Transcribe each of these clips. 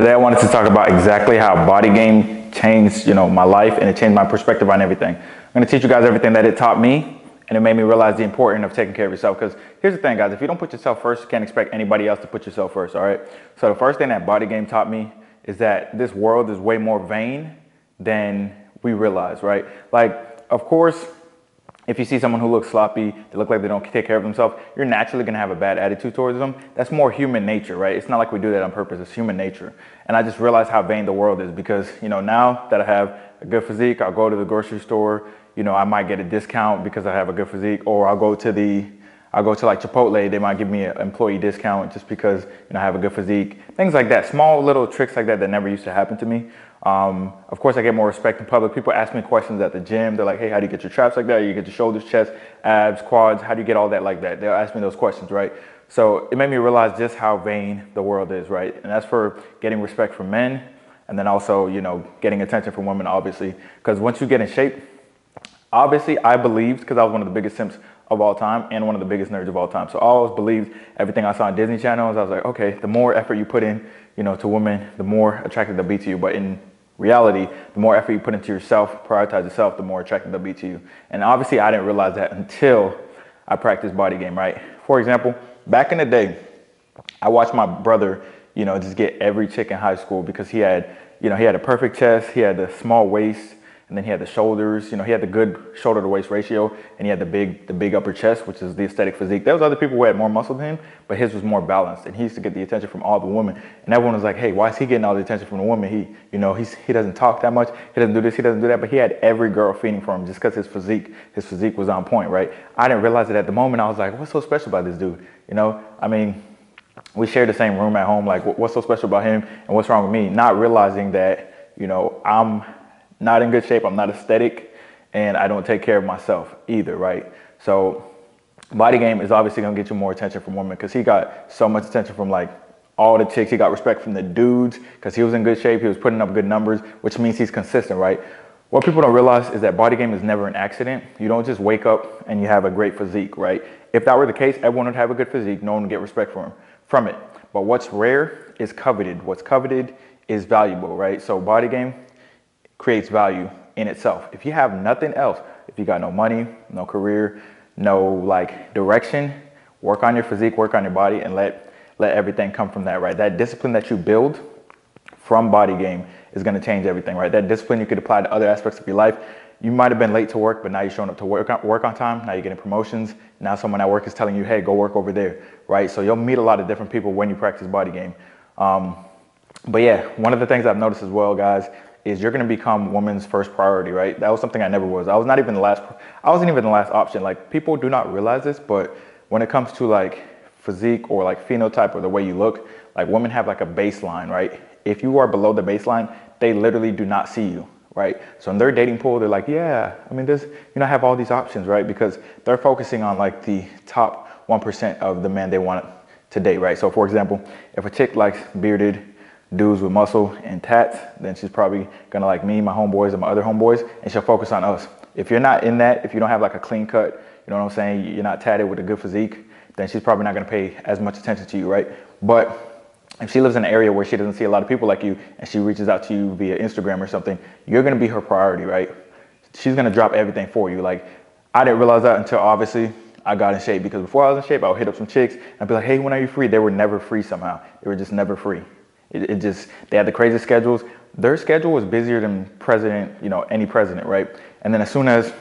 Today I wanted to talk about exactly how Bodygame changed, my life, and it changed my perspective on everything. I'm going to teach you guys everything that it taught me, and it made me realize the importance of taking care of yourself. Because here's the thing, guys, if you don't put yourself first, you can't expect anybody else to put yourself first, all right? So the first thing that Bodygame taught me is that this world is way more vain than we realize, right? Like, of course, if you see someone who looks sloppy, they look like they don't take care of themselves, you're naturally gonna have a bad attitude towards them. That's more human nature, right? It's not like we do that on purpose, it's human nature. And I just realized how vain the world is because, now that I have a good physique, I'll go to the grocery store, I might get a discount because I have a good physique, or I'll go to like Chipotle, they might give me an employee discount just because, I have a good physique. Things like that, small little tricks like that that never used to happen to me. Of course, I get more respect in public. People ask me questions at the gym. They're like, hey, how do you get your traps like that? You get your shoulders, chest, abs, quads. How do you get all that like that? They'll ask me those questions, right? So it made me realize just how vain the world is, right? And that's for getting respect from men. And then also, getting attention from women, obviously. Because once you get in shape, obviously I believed, because I was one of the biggest simps of all time and one of the biggest nerds of all time. So I always believed everything I saw on Disney channels. I was like, okay, the more effort you put in, to women, the more attracted they'll be to you. But in reality, the more effort you put into yourself, prioritize yourself, the more attracted they'll be to you. And obviously I didn't realize that until I practiced Bodygame, right? For example, back in the day, I watched my brother, just get every chick in high school because he had a perfect chest, he had the small waist, and then he had the shoulders, he had the good shoulder to waist ratio, and he had the big upper chest, which is the aesthetic physique. There was other people who had more muscle than him, but his was more balanced, and he used to get the attention from all the women. And everyone was like, hey, why is he getting all the attention from the women? He doesn't talk that much, he doesn't do this, he doesn't do that, but he had every girl feeding for him just because his physique was on point, right? I didn't realize it at the moment. I was like, what's so special about this dude? We shared the same room at home, like what's so special about him and what's wrong with me? Not realizing that, I'm not in good shape, I'm not aesthetic, and I don't take care of myself either, right? So Bodygame is obviously gonna get you more attention from women because he got so much attention from like all the chicks. He got respect from the dudes because he was in good shape, he was putting up good numbers, which means he's consistent, right? What people don't realize is that Bodygame is never an accident. You don't just wake up and you have a great physique, right? If that were the case, everyone would have a good physique, no one would get respect from it. But what's rare is coveted. What's coveted is valuable, right? So Bodygame creates value in itself. If you have nothing else, if you got no money, no career, no direction, work on your physique, work on your body, and let everything come from that, right? That discipline that you build from Bodygame is going to change everything, right? That discipline you could apply to other aspects of your life. You might have been late to work, but now you're showing up to work on time. Now you're getting promotions. Now someone at work is telling you, hey, go work over there, right? So you'll meet a lot of different people when you practice Bodygame. But yeah, one of the things I've noticed as well, guys, is you're going to become women's first priority, right? That was something I never was. I wasn't even the last option. Like, people do not realize this, but when it comes to like physique or like phenotype or the way you look, like women have like a baseline, right? If you are below the baseline, they literally do not see you, right? So in their dating pool, they're like, yeah, there's, I have all these options, right? Because they're focusing on like the top 1% of the men they want to date, right? So for example, if a chick likes bearded dudes with muscle and tats, then she's probably gonna like me, my homeboys, and my other homeboys, and she'll focus on us. If you're not in that, if you don't have like a clean cut, you know what I'm saying, you're not tatted with a good physique, then she's probably not gonna pay as much attention to you, right? But if she lives in an area where she doesn't see a lot of people like you, and she reaches out to you via Instagram or something, you're gonna be her priority, right? She's gonna drop everything for you. Like, I didn't realize that until obviously I got in shape, because before I was in shape, I would hit up some chicks and I'd be like, hey, when are you free? They were never free somehow. They were just never free. They had the craziest schedules. Their schedule was busier than any president, right? And then as soon as,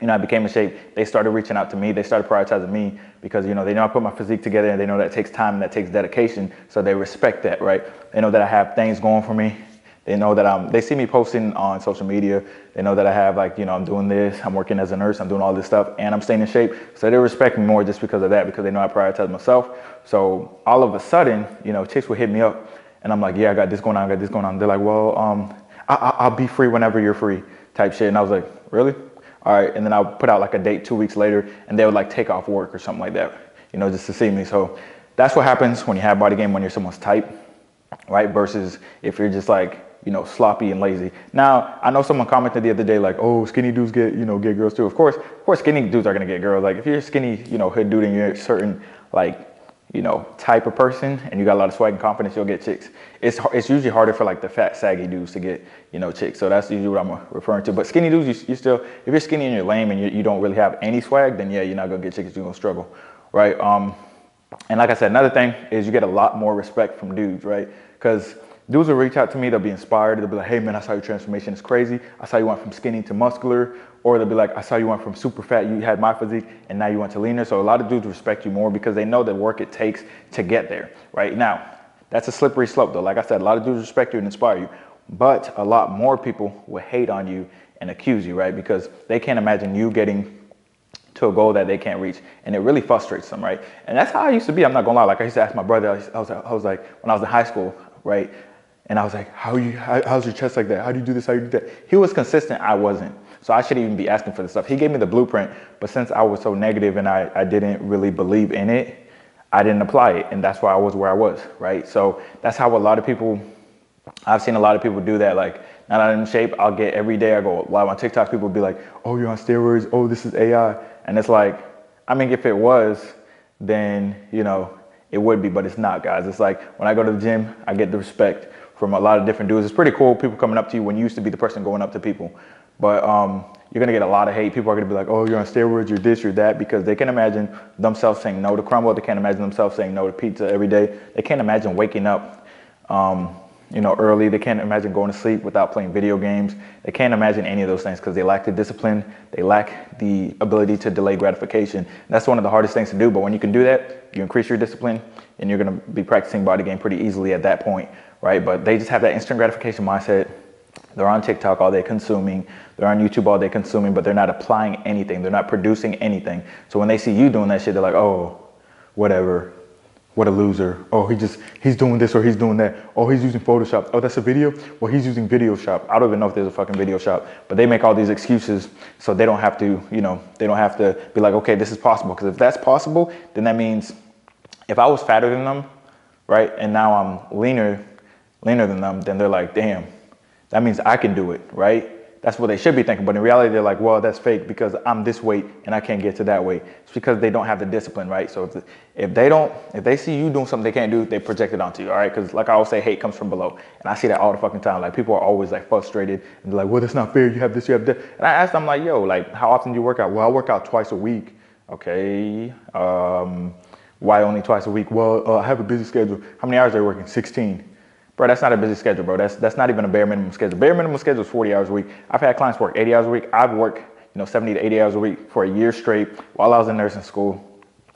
I became in shape, they started reaching out to me. They started prioritizing me because, they know I put my physique together, and they know that takes time and that takes dedication. So they respect that, right? They know that I have things going for me. They know that they see me posting on social media. They know that I have I'm doing this, I'm working as a nurse, I'm doing all this stuff, and I'm staying in shape. So they respect me more just because of that, because they know I prioritize myself. So all of a sudden, chicks would hit me up. And I'm like, yeah, I got this going on, They're like, well, I'll be free whenever you're free type shit. And I was like, really? All right. And then I'll put out like a date 2 weeks later, and they would like take off work or something like that, just to see me. So that's what happens when you have Bodygame, when you're someone's type, right? Versus if you're just like, sloppy and lazy. Now, I know someone commented the other day, like, oh, skinny dudes get girls too. Of course, skinny dudes are going to get girls. Like, if you're a skinny, hood dude, and you're certain, like, you know, type of person and you got a lot of swag and confidence, you'll get chicks. It's usually harder for like the fat, saggy dudes to get, you know, chicks. So that's usually what I'm referring to. But skinny dudes, you still, if you're skinny and you're lame and you don't really have any swag, then yeah, you're not gonna get chicks, you're gonna struggle, right? And like I said, another thing is you get a lot more respect from dudes, right? Because dudes will reach out to me, they'll be inspired, they'll be like, hey man, I saw your transformation, it's crazy. I saw you went from skinny to muscular. Or they'll be like, I saw you went from super fat, you had my physique, and now you went to leaner. So a lot of dudes respect you more because they know the work it takes to get there, right? Now, that's a slippery slope though. Like I said, a lot of dudes respect you and inspire you, but a lot more people will hate on you and accuse you, right? Because they can't imagine you getting to a goal that they can't reach, and it really frustrates them, right? And that's how I used to be. I'm not gonna lie. Like I used to ask my brother. I was like, when I was in high school, right? And I was like, how's your chest like that? How do you do this? How do you do that? He was consistent. I wasn't. So I shouldn't even be asking for this stuff. He gave me the blueprint, but since I was so negative and I didn't really believe in it, I didn't apply it, and that's why I was where I was, right? So that's how a lot of people. I've seen a lot of people do that. Like, now that I'm in shape, I'll get every day I go live on TikTok, people will be like, oh, you're on steroids. Oh, this is AI. And it's like, I mean, if it was, then, you know, it would be, but it's not, guys. It's like when I go to the gym, I get the respect from a lot of different dudes. It's pretty cool, people coming up to you when you used to be the person going up to people. But you're gonna get a lot of hate. People are gonna be like, oh, you're on steroids, you're this, you're that, because they can imagine themselves saying no to crumble. They can't imagine themselves saying no to pizza every day. They can't imagine waking up you know, early. They can't imagine going to sleep without playing video games. They can't imagine any of those things because they lack the discipline. They lack the ability to delay gratification. And that's one of the hardest things to do. But when you can do that, you increase your discipline and you're going to be practicing body game pretty easily at that point, right? But they just have that instant gratification mindset. They're on TikTok all day consuming. They're on YouTube all day consuming, but they're not applying anything. They're not producing anything. So when they see you doing that shit, they're like, oh, whatever. What a loser. Oh, he's doing this or he's doing that. Oh, he's using Photoshop. Oh, that's a video? Well, he's using Video Shop. I don't even know if there's a fucking Video Shop, but they make all these excuses so they don't have to, you know, they don't have to be like, okay, this is possible. Because if that's possible, then that means if I was fatter than them, right, and now I'm leaner than them, then they're like, damn, that means I can do it, right? That's what they should be thinking. But in reality, they're like, well, that's fake because I'm this weight and I can't get to that weight. It's because they don't have the discipline, right? So if they see you doing something they can't do, they project it onto you, all right? Because like I always say, hate comes from below. And I see that all the fucking time. Like people are always like frustrated and they're like, well, that's not fair. You have this, you have that. And I ask them like, yo, like how often do you work out? Well, I work out twice a week. Okay. Why only twice a week? Well, I have a busy schedule. How many hours are you working? 16. Bro, that's not a busy schedule, bro. That's not even a bare minimum schedule. Bare minimum schedule is 40 hours a week. I've had clients work 80 hours a week. I've worked, you know, 70 to 80 hours a week for a year straight while I was in nursing school,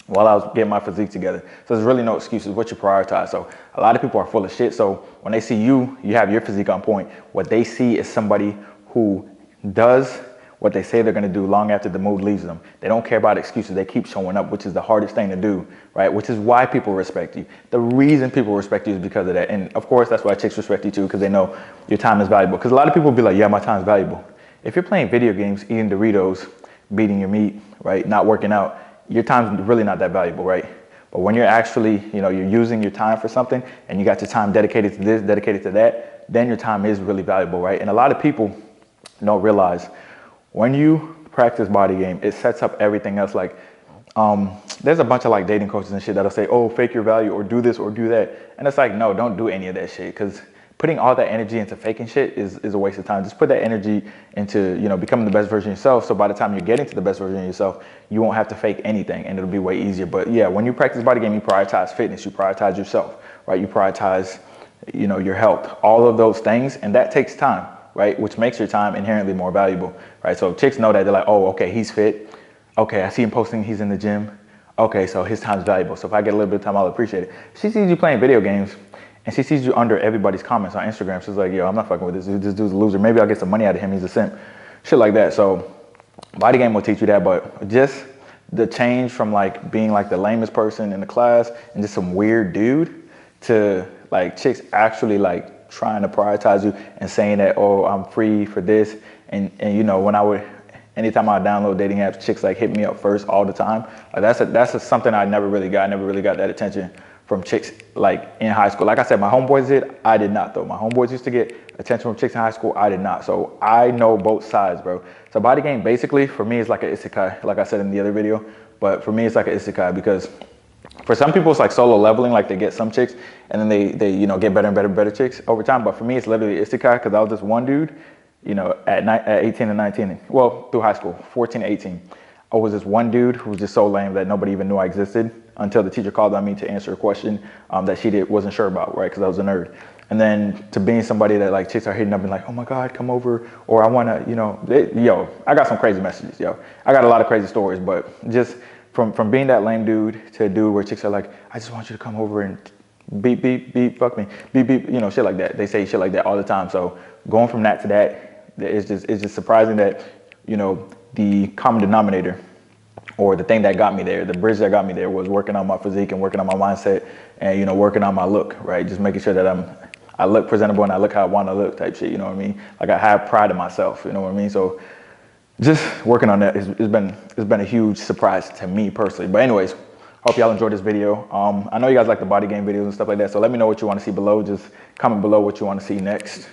while I was getting my physique together. So there's really no excuses what you prioritize. So a lot of people are full of shit. So when they see you have your physique on point. What they see is somebody who does what they say they're going to do long after the mood leaves them. They don't care about excuses. They keep showing up, which is the hardest thing to do, right? Which is why people respect you. The reason people respect you is because of that. And of course, that's why chicks respect you too, because they know your time is valuable. Because a lot of people will be like, yeah, my time is valuable. If you're playing video games, eating Doritos, beating your meat, right, not working out, your time's really not that valuable, right? But when you're actually, you know, you're using your time for something and you got your time dedicated to this, dedicated to that, then your time is really valuable, right? And a lot of people don't realize when you practice body game, it sets up everything else. Like, there's a bunch of like dating coaches and shit that'll say, oh, fake your value or do this or do that. And it's like, no, don't do any of that shit. Because putting all that energy into faking shit is a waste of time. Just put that energy into, you know, becoming the best version of yourself. So by the time you're getting to the best version of yourself, you won't have to fake anything and it'll be way easier. But yeah, when you practice body game, you prioritize fitness, you prioritize yourself, right? You prioritize, you know, your health, all of those things. And that takes time, right? Which makes your time inherently more valuable, right? So if chicks know that, they're like, oh, okay, he's fit. Okay, I see him posting, he's in the gym. Okay, so his time's valuable. So if I get a little bit of time, I'll appreciate it. She sees you playing video games and she sees you under everybody's comments on Instagram. She's like, yo, I'm not fucking with this dude. This dude's a loser. Maybe I'll get some money out of him. He's a simp. Shit like that. So body game will teach you that, but just the change from like being like the lamest person in the class and just some weird dude to like chicks actually like trying to prioritize you and saying that, oh, I'm free for this. And you know, when anytime I download dating apps, chicks like hit me up first all the time. Like that's something I never really got. I never really got that attention from chicks like in high school. Like I said, my homeboys did. I did not though. My homeboys used to get attention from chicks in high school. I did not. So I know both sides, bro. So body game basically for me is like an isekai, like I said in the other video. But for me, it's like an isekai because For some people, it's like solo leveling, like they get some chicks and then they you know, get better and better chicks over time. But for me, it's literally isekai because I was this one dude, you know, at 18 and 19, well, through high school, 14 to 18. I was this one dude who was just so lame that nobody even knew I existed until the teacher called on me to answer a question that she wasn't sure about, right? Because I was a nerd. And then to being somebody that like chicks are hitting up and like, oh my God, come over, or I want to, you know, yo, I got some crazy messages, yo. I got a lot of crazy stories, but just from being that lame dude to a dude where chicks are like, I just want you to come over and beep, beep, beep, fuck me, beep, beep, you know, shit like that. They say shit like that all the time. So going from that to that, it's just surprising that, you know, the common denominator or the thing that got me there, the bridge that got me there was working on my physique and working on my mindset and, you know, working on my look, right? Just making sure that I look presentable and I look how I want to look type shit, you know what I mean? Like I have pride in myself, you know what I mean? So just working on that it's been a huge surprise to me personally. But anyways, hope y'all enjoyed this video. I know you guys like the body game videos and stuff like that, so let me know what you want to see below. Just comment below what you want to see next.